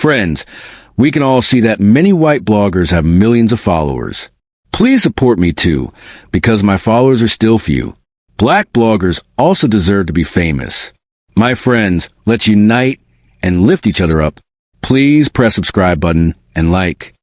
Friends, we can all see that many white bloggers have millions of followers. Please support me too, because my followers are still few. Black bloggers also deserve to be famous. My friends, let's unite and lift each other up. Please press subscribe button and like.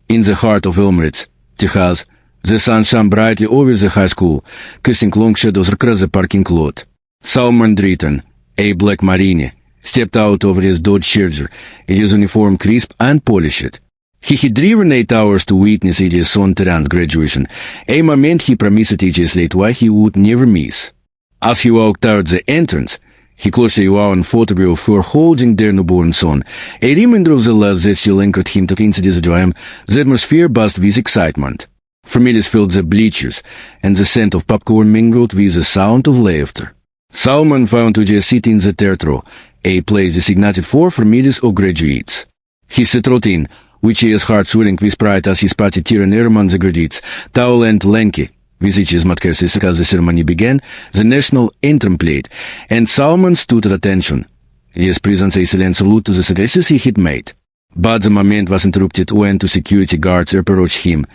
In the heart of Elmritz, Texas, the sun shone brightly over the high school, casting long shadows across the parking lot. Salman Dritten, a black marine, stepped out of his Dodge Charger, his uniform crisp and polished. He had driven 8 hours to witness his son Terran's graduation, a moment he promised ages later he would never miss. As he walked out the entrance, he closely wore a photograph for holding their newborn son, a reminder of the love that still anchored him to Kansas Joam. The atmosphere buzzed with excitement. Families filled the bleachers, and the scent of popcorn mingled with the sound of laughter. Salman found to sit in the third row, a place designated for families or graduates. He settled in, which is heart swelling with pride as he spotted Tiran among the graduates, tall and lanky, with each his matcases as the ceremony began, the national anthem played, and Salman stood at attention. His presence a silent salute to the successes he had made. But the moment was interrupted when two security guards approached him,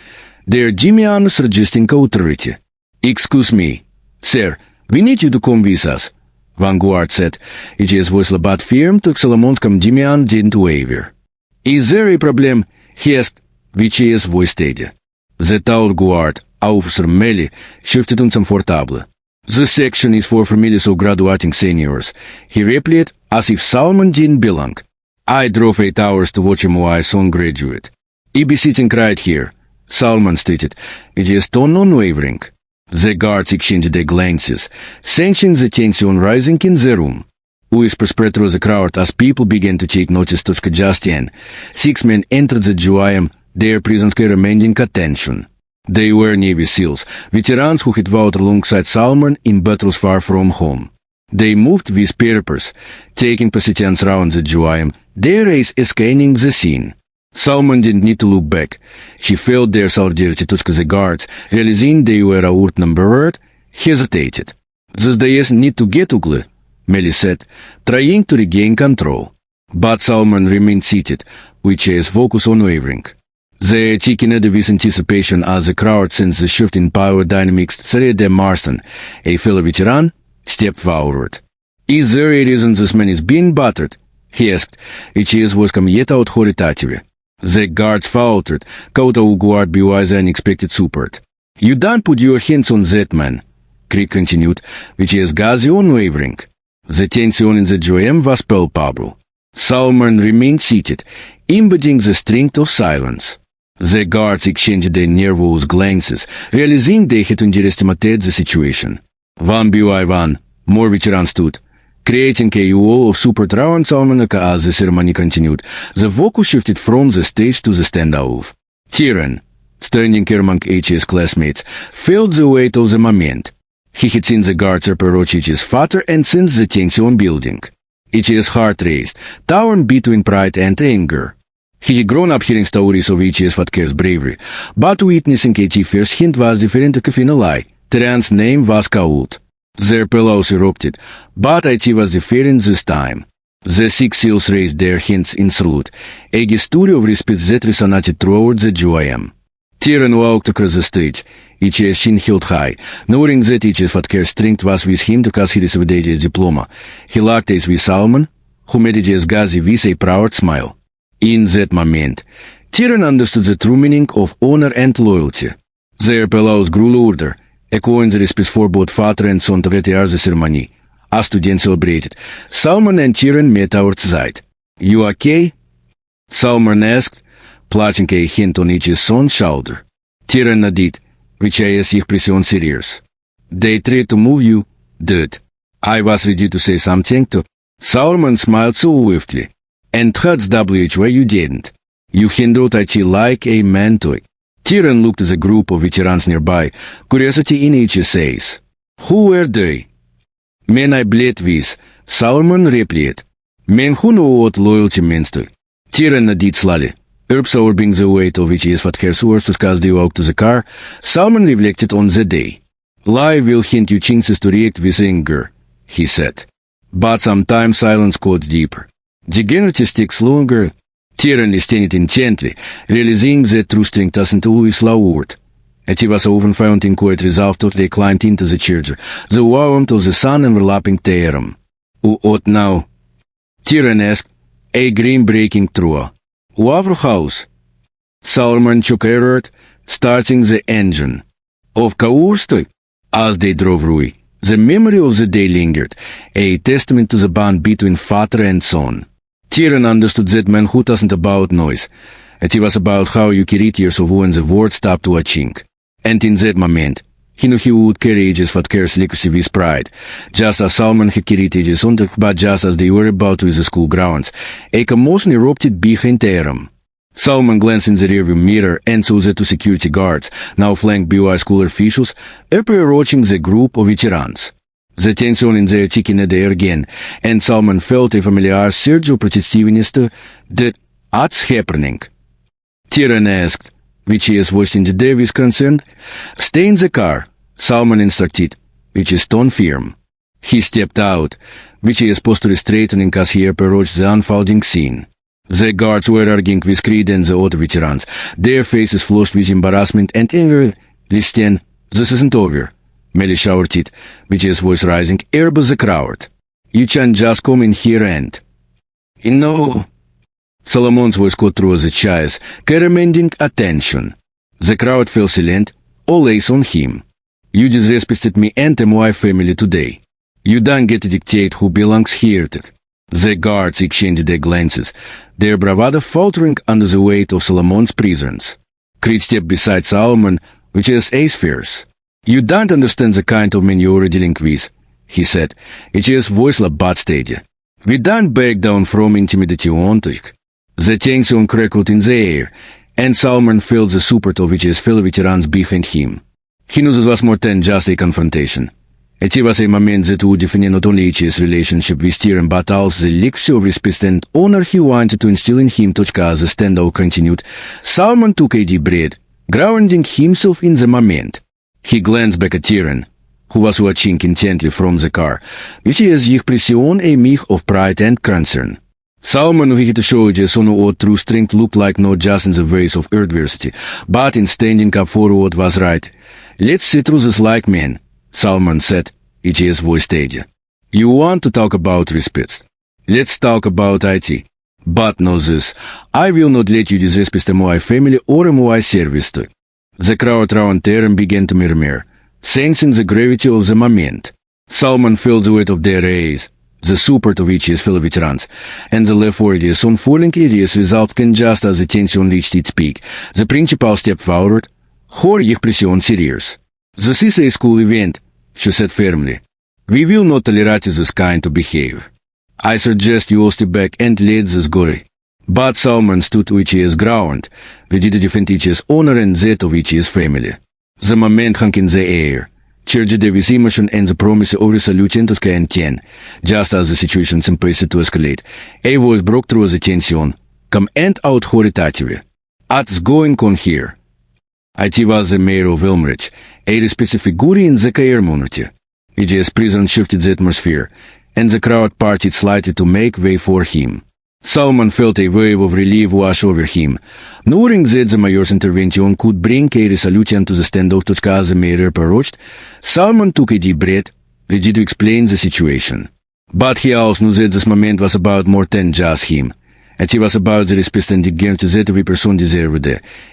their Jimian suggesting authority. "Excuse me, sir, we need you to come with us," one guard said. His voice but firm to Solomonskam Jimian didn't waver. "Is there a problem?" he asked, which his voice steady. The tall guard, Officer Melly, shifted uncomfortable. "The section is for families of graduating seniors," he replied, as if Salman didn't belong. "I drove 8 hours to watch my son graduate. He'll be sitting right here," Salman stated, his tone unwavering. The guards exchanged their glances, sensing the tension rising in the room. Whispers spread through the crowd as people began to take notice. Just then, 6 men entered the Juayam, their presence commanding attention. They were Navy SEALs, veterans who had fought alongside Salman in battles far from home. They moved with purpose, taking positions around the Juayam, their eyes scanning the scene. Salman didn't need to look back. She felt their solidarity. The guards, realizing they were outnumbered, hesitated. "This doesn't need to get ugly," Melly said, trying to regain control. But Salman remained seated, with his focus unwavering. They taken it with anticipation as the crowd sensed the shift in power dynamics. Sarah Marston, a fellow veteran, stepped forward. "Is there a reason this man is being battered?" he asked, his voice came yet authoritative. The guards faltered, caught a guard by the unexpected support. "You don't put your hands on that man," Crick continued, which is gazi unwavering. The tension in the Juayam was palpable. Salman remained seated, embodying the strength of silence. The guards exchanged their nervous glances, realizing they had underestimated the situation. One by one, more veterans stood, creating a wall of support around Salman as the ceremony continued. The focus shifted from the stage to the standoff. Tiran, standing among his classmates, felt the weight of the moment. He had seen the guards approach his father and sensed the tension building. His heart raced, torn between pride and anger. He had grown up hearing stories of his father's bravery, but witnessing it firsthand was different to finale. Terran's name was called. Their pillows erupted, but it was different this time. The 6 SEALs raised their hands in salute, a gesture of respect that resonated throughout the Juayam. Tiran walked across the stage, his chin held high, knowing that his father's strength was with him because he received his diploma. He locked eyes with Salman, who made his gazi with a proud smile. In that moment, Tiran understood the true meaning of honor and loyalty. Their pillows grew louder, echoing the respect for both father and son to the ceremony. As students celebrated, Salman and Tiran met outside. "You okay?" Salman asked, placing a hand on his son's shoulder. Tiran nodded, which is expression serious. "They tried to move you, dude." I was ready to say something to. Salman smiled so swiftly. "And that's why you didn't. You handled it like a man toy." Tiran looked at the group of veterans nearby, curiosity in each face. "Who were they?" "Men I bled with," Salman replied. "Men who know what loyalty means to." Tiran nodded slowly, absorbing the weight of his father's words as they walked to the car. Salman reflected on the day. "Life will hint you chances to react with anger," he said. "But sometimes silence cuts deeper. The generative sticks longer. Tyrann listened intently, realizing that true strength doesn't always loud. Het was overfound in quite resolved tot they climbed into the church, the warmth of the sun enveloping Terum. Who ought now? Tyrann asked, a green breaking through. Whoever house? Solomon chokered, starting the engine. Of course, as they drove Rui, the memory of the day lingered, a testament to the bond between father and son. Tyrann understood that manhood wasn't about noise. It was about how you carried yourself when the world stopped to a chink. And in that moment, he knew he would carry ages what cares legacy with pride, just as Solomon had carried ages on the, but just as they were about with the school grounds, a commotion erupted behind Terum. Solomon glanced in the rearview mirror and saw the two security guards, now flanked by school officials, approaching the group of veterans. The tension in the chicken at the air again, and Solomon felt a familiar surge of protestiveness to that what's happening. Tyrann asked, which his voice in the day was concerned. Stay in the car, Solomon instructed, which is tone firm. He stepped out, which he is posture straightening as he approached the unfolding scene. The guards were arguing with Creed and the other veterans, their faces flushed with embarrassment and anger. Listen, this isn't over, Melly shouted, with his voice rising, above the crowd. You can't just come in here and... No. Solomon's voice cut through the chairs, commanding attention. The crowd fell silent, all eyes on him. You disrespected me and my family today. You don't get to dictate who belongs here. The guards exchanged their glances, their bravado faltering under the weight of Solomon's presence. Creed stepped beside Solomon, which is ace fierce. You don't understand the kind of man you're dealing with, he said, his voice but steady. We don't back down from intimidation. The tension crackled in the air, and Solomon felt the support of his fellow veterans behind him. He knew this was more than just a confrontation. It was a moment that would define not only his relationship with Tyrann but also the legacy of respect and honor he wanted to instill in him. As the standoff continued, Solomon took a deep breath, grounding himself in the moment. He glanced back at Tyrann, who was watching intently from the car, which is his pression a mix of pride and concern. Solomon wanted to show the son what true strength looked like, not just in the face of adversity, but in standing up for what was right. Let's see through this like men, Solomon said, his voice steady. You want to talk about respect? Let's talk about IT. But know this, I will not let you disrespect my family or my service. The crowd around Terum began to murmur, sensing the gravity of the moment. Solomon felt the weight of their race, the support of his fellow veterans, and the left words on falling areas resulting just as the tension reached its peak. The principal stepped forward, her expression serious. This is a school event, she said firmly. We will not tolerate this kind of behavior. I suggest you all step back and let this go. But Solomon stood with his ground, ready to defend his honor and that of his family. The moment hung in the air, charged with emotion and the promise of resolution to Sky just as the situation seemed to escalate. A voice broke through the tension, come and out authoritatively. What's going on here? It was the mayor of Elmridge, a respected figure in the community. His presence shifted the atmosphere, and the crowd parted slightly to make way for him. Solomon felt a wave of relief wash over him, knowing that the mayor's intervention could bring a resolution to the standoff. As the mayor approached, Solomon took a deep breath, ready to explain the situation. But he also knew that this moment was about more than just him. It was about the respect and dignity that every person deserved,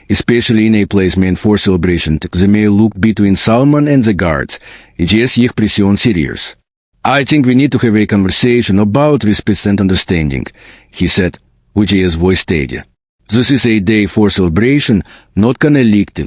especially in a place meant for celebration. The mayor looked between Solomon and the guards, his expression serious. I think we need to have a conversation about respect and understanding, he said, with his voice steady. This is a day for celebration, not conflict.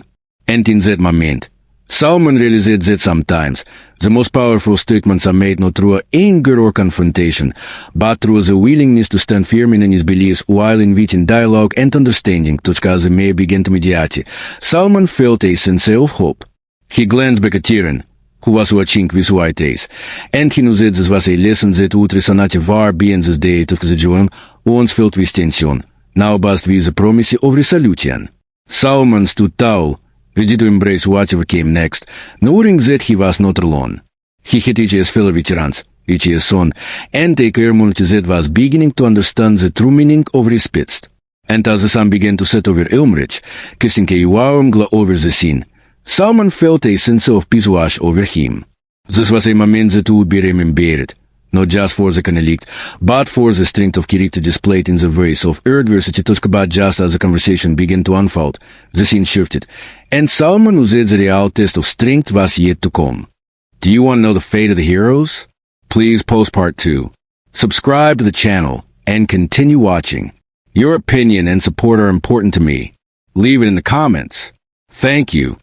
And in that moment, Solomon realized that sometimes the most powerful statements are made not through anger or confrontation, but through the willingness to stand firm in his beliefs while inviting dialogue and understanding. As the mayor began to mediate, Solomon felt a sense of hope. He glanced back at Tyrann, who was watching with white eyes, and he knew that this was a lesson that would resonate far beyond this day. The joy once filled with tension, now buzzed with the promise of resolution. Solomon stood tall, ready to embrace whatever came next, knowing that he was not alone. He had his fellow veterans, Ichi son, and taker monetized was beginning to understand the true meaning of respect. And as the sun began to set over Ilmrich, kissing a warm glow over the scene, Salman felt a sense of peace wash over him. This was a moment that would be remembered, not just for the conflict, but for the strength of character displayed in the voice of adversity to about just as the conversation began to unfold. The scene shifted, and Salman knew that the real test of strength was yet to come. Do you want to know the fate of the heroes? Please post part 2. Subscribe to the channel and continue watching. Your opinion and support are important to me. Leave it in the comments. Thank you.